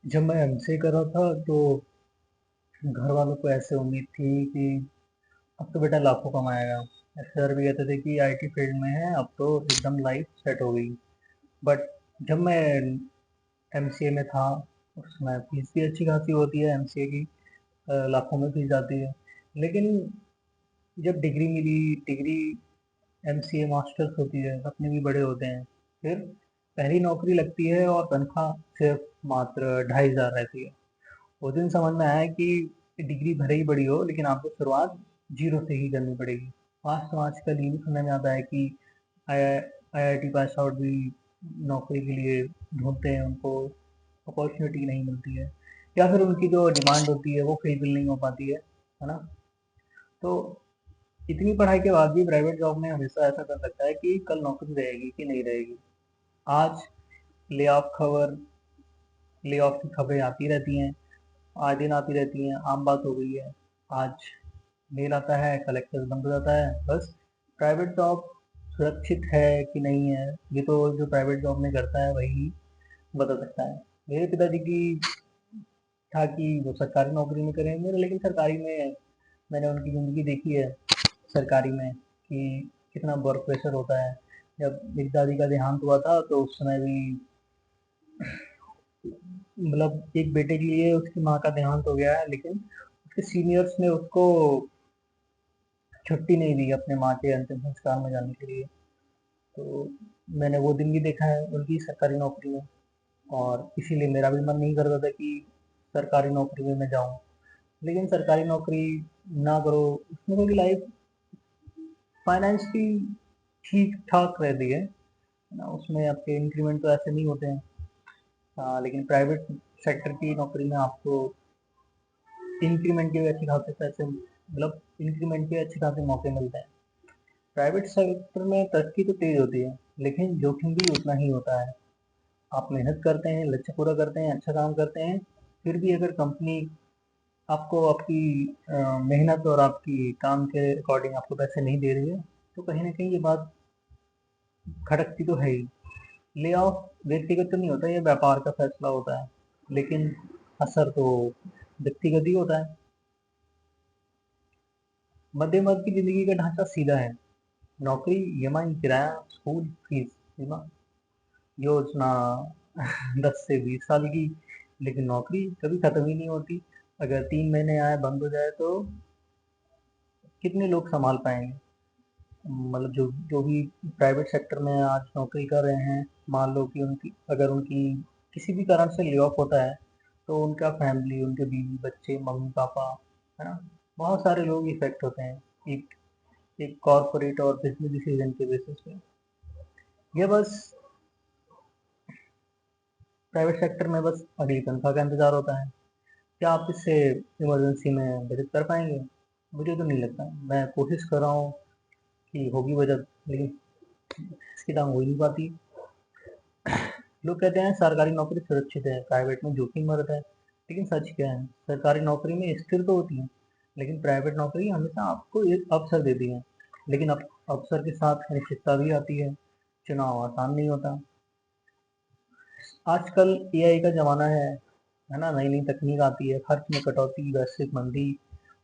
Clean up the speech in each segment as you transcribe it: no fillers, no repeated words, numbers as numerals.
जब मैं एमसीए कर रहा था तो घर वालों को ऐसे उम्मीद थी कि अब तो बेटा लाखों कमाएगा। सर भी कहते थे कि आईटी फील्ड में है, अब तो एकदम लाइफ सेट हो गई। बट जब मैं एमसीए में था उस समय फीस भी अच्छी खासी होती है एमसीए की। लाखों में फीस जाती है। लेकिन जब डिग्री मिली, डिग्री एमसीए मास्टर्स होती है, सपने भी बड़े होते हैं। फिर पहली नौकरी लगती है और तनख्वाह सिर्फ मात्र 2,500 रहती है। उस दिन समझ में आया कि डिग्री भले ही बड़ी हो लेकिन आपको शुरुआत जीरो से ही करनी पड़ेगी। आज तो आजकल ये भी सुनने में आता है कि आईआईटी पास आउट भी नौकरी के लिए ढूंढते हैं, उनको अपॉर्चुनिटी नहीं मिलती है, या फिर उनकी जो डिमांड होती है वो फुलफिल नहीं हो पाती है ना। तो इतनी पढ़ाई के बाद भी प्राइवेट जॉब में हमेशा ऐसा कर सकता है कि कल नौकरी रहेगी कि नहीं रहेगी। आज ले ऑफ खबर ले ऑफ की खबरें आती रहती हैं, आए दिन आती रहती हैं, आम बात हो गई है। आज मेल आता है, कलेक्टर बंद हो जाता है, बस। प्राइवेट जॉब सुरक्षित है कि नहीं है, ये तो जो प्राइवेट जॉब में करता है वही बता सकता है। मेरे पिताजी की था कि वो सरकारी नौकरी में करेंगे, लेकिन सरकारी में मैंने उनकी ज़िंदगी देखी है। सरकारी में कि कितना वर्क प्रेशर होता है। जब मेरी दादी का देहांत हुआ था तो उस समय भी मतलब एक बेटे के लिए उसकी माँ का देहांत हो गया है, लेकिन उसके सीनियर्स ने उसको छुट्टी नहीं दी अपने माँ के अंतिम संस्कार में जाने के लिए। तो मैंने वो दिन भी देखा है उनकी सरकारी नौकरी में, और इसीलिए मेरा भी मन नहीं करता था कि सरकारी नौकरी में मैं जाऊँ। लेकिन सरकारी नौकरी ना करो, उसमें थोड़ी लाइफ फाइनेंशियली ठीक ठाक रहती है ना। उसमें आपके इंक्रीमेंट तो ऐसे नहीं होते हैं। लेकिन प्राइवेट सेक्टर की नौकरी में आपको इंक्रीमेंट के भी अच्छे खासे पैसे, मतलब इंक्रीमेंट के अच्छे खासे मौके मिलते हैं। प्राइवेट सेक्टर में तरक्की तो तेज होती है, लेकिन जोखिम भी उतना ही होता है। आप मेहनत करते हैं, लक्ष्य पूरा करते हैं, अच्छा काम करते हैं, फिर भी अगर कंपनी आपको आपकी मेहनत और आपकी काम के अकॉर्डिंग आपको पैसे नहीं दे रही है, तो कहीं ना कहीं ये बात खटकती तो है ही। ले ऑफ व्यक्तिगत तो नहीं होता, ये व्यापार का फैसला होता है, लेकिन असर तो व्यक्तिगत ही होता है। मध्यम वर्ग की जिंदगी का ढांचा सीधा है। नौकरी, ईएमआई, किराया, स्कूल फीस, बीमा योजना 10 से 20 साल की। लेकिन नौकरी कभी खत्म ही नहीं होती। अगर 3 महीने आए बंद हो जाए तो कितने लोग संभाल पाएंगे। मतलब जो जो भी प्राइवेट सेक्टर में आज नौकरी कर रहे हैं, मान लो कि उनकी अगर उनकी किसी भी कारण से ले ऑफ होता है, तो उनका फैमिली, उनके बीवी बच्चे, मम्मी पापा, है ना, बहुत सारे लोग इफेक्ट होते हैं एक एक कॉर्पोरेट और बिजनेस डिसीजन के बेसिस पे। ये बस प्राइवेट सेक्टर में बस अगली तनख्वाह का इंतजार होता है। क्या आप इससे इमरजेंसी में बचत कर पाएंगे? मुझे तो नहीं लगता। मैं कोशिश कर रहा हूँ कि होगी बचत, लेकिन इसकी टांग हो ही नहीं पाती। लोग कहते हैं सरकारी नौकरी सुरक्षित है, प्राइवेट में जोखिम रहता है। लेकिन सच क्या है? सरकारी नौकरी में स्थिर तो होती है, लेकिन प्राइवेट नौकरी हमेशा आपको एक अवसर देती है। लेकिन अब अवसर के साथ अनिश्चितता भी आती है। चुनाव आसान नहीं होता। आजकल एआई का ज़माना है ना? नई-नई तकनीक आती है, खर्च में कटौती, वैश्विक मंदी,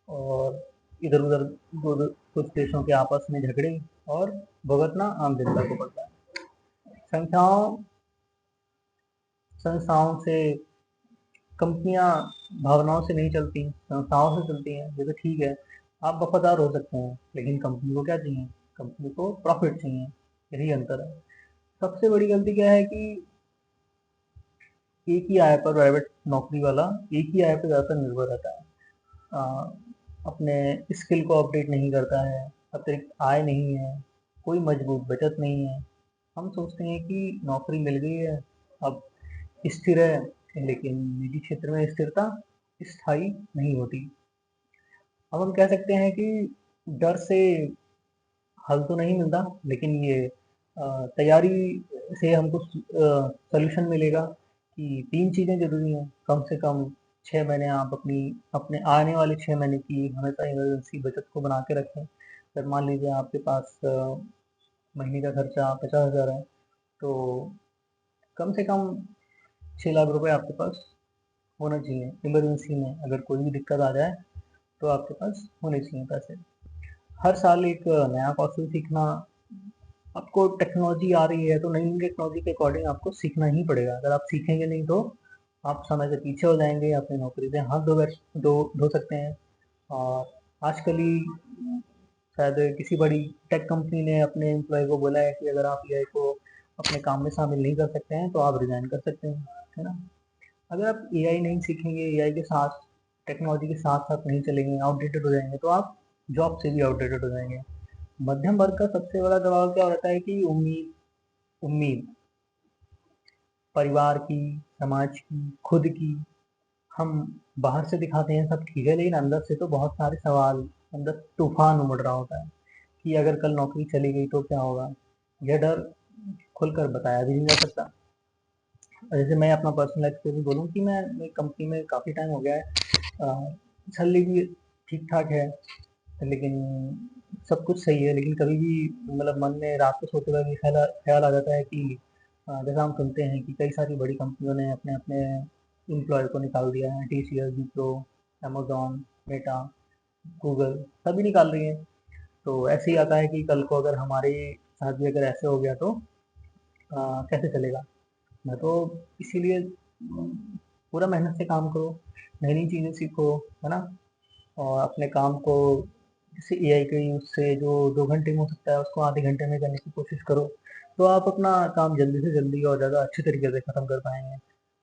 और इधर-उधर दो दो कुछ देशों के आपस में झगड़े, और भुगतना आम जनता को पड़ता है। संख्याओं संस्थाओं से कंपनियाँ भावनाओं से नहीं चलती, संस्थाओं से चलती हैं। ये तो ठीक है, आप वफ़ादार हो सकते हैं, लेकिन कंपनी को क्या चाहिए? कंपनी को प्रॉफ़िट चाहिए, यही अंतर है। सबसे बड़ी गलती क्या है कि एक ही आय पर प्राइवेट नौकरी वाला एक ही आय पर ज़्यादातर निर्भर रहता है। अपने स्किल को अपडेट नहीं करता है, अतिरिक्त आय नहीं है, कोई मजबूत बचत नहीं है। हम सोचते हैं कि नौकरी मिल गई है, अब स्थिर है, लेकिन निजी क्षेत्र में स्थिरता स्थायी नहीं होती। अब हम कह सकते हैं कि डर से हल तो नहीं मिलता, लेकिन ये तैयारी से हमको सॉल्यूशन मिलेगा कि 3 चीज़ें ज़रूरी हैं। कम से कम 6 महीने आप अपनी अपने आने वाले 6 महीने की हमेशा इमरजेंसी बचत को बना के रखें। अगर मान लीजिए आपके पास महीने का खर्चा 50,000 है, तो कम से कम 6 लाख रुपए आपके पास होना चाहिए। इमरजेंसी में अगर कोई भी दिक्कत आ जाए तो आपके पास होने चाहिए पैसे। हर साल एक नया कौशल सीखना, आपको टेक्नोलॉजी आ रही है तो नई नई टेक्नोलॉजी के अकॉर्डिंग आपको सीखना ही पड़ेगा। अगर आप सीखेंगे नहीं तो आप समय से पीछे हो जाएंगे, अपनी नौकरी से हाथ धो सकते हैं। और आजकल ही शायद किसी बड़ी टेक कंपनी ने अपने एम्प्लॉय को बोला है कि अगर आप एआई को अपने काम में शामिल नहीं कर सकते हैं तो आप रिजाइन कर सकते हैं, है ना। अगर आप एआई नहीं सीखेंगे, एआई के साथ टेक्नोलॉजी के साथ साथ नहीं चलेंगे, आउटडेटेड हो जाएंगे तो आप जॉब से भी आउटडेटेड हो जाएंगे। मध्यम वर्ग का सबसे बड़ा दबाव क्या रहता है कि उम्मीद उम्मीद परिवार की, समाज की, खुद की। हम बाहर से दिखाते हैं सब ठीक है, लेकिन अंदर से तो बहुत सारे सवाल, अंदर तूफान उमड़ रहा होता है कि अगर कल नौकरी चली गई तो क्या होगा। यह डर खुलकर बताया भी नहीं जा सकता। जैसे मैं अपना पर्सनल एक्सपीरियंस बोलूँ कि मैं कंपनी में काफ़ी टाइम हो गया है, सैलरी भी ठीक ठाक है, लेकिन सब कुछ सही है, लेकिन कभी भी मतलब मन में रात को सोते वक्त ये ख्याल आ जाता है कि जैसा हम सुनते हैं कि कई सारी बड़ी कंपनियों ने अपने अपने एम्प्लॉय को निकाल दिया है, TCS, Wipro, Amazon, Meta, Google, सभी निकाल रही है। तो ऐसे ही आता है कि कल को अगर हमारे साथ भी अगर ऐसे हो गया तो कैसे चलेगा। मैं तो इसीलिए पूरा मेहनत से काम करो, नई नई चीज़ें सीखो, है ना। और अपने काम को जैसे एआई के यूज़ से जो 2 घंटे में हो सकता है उसको आधे घंटे में करने की कोशिश करो, तो आप अपना काम जल्दी से जल्दी और ज़्यादा अच्छे तरीके से ख़त्म कर पाएंगे।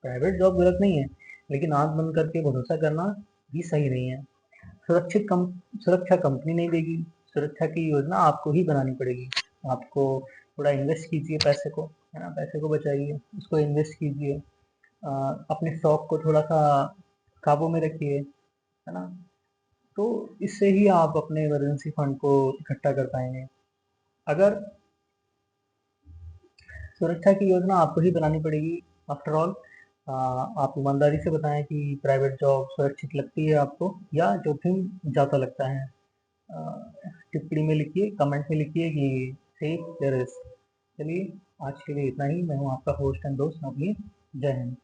प्राइवेट जॉब गलत नहीं है, लेकिन आँख बंद करके भरोसा करना भी सही नहीं है। सुरक्षित कम सुरक्षा कंपनी नहीं देगी, सुरक्षा की योजना आपको ही बनानी पड़ेगी। आपको थोड़ा इन्वेस्ट कीजिए पैसे को, है ना, पैसे को बचाइए, उसको इन्वेस्ट कीजिए। अपने शौक को थोड़ा सा काबू में रखिए, है ना। तो इससे ही आप अपने इमरजेंसी फंड को इकट्ठा कर पाएंगे। अगर सुरक्षा की योजना आपको ही बनानी पड़ेगी। आफ्टर ऑल आप ईमानदारी से बताएं कि प्राइवेट जॉब सुरक्षित लगती है आपको या जोखिम ज़्यादा लगता है। टिप्पणी में लिखिए, कमेंट में लिखिए कि सेफ या रिस्क। चलिए, आज के लिए इतना ही। मैं हूँ आपका होस्ट एंड दोस्त नवनीत। जय हिंद।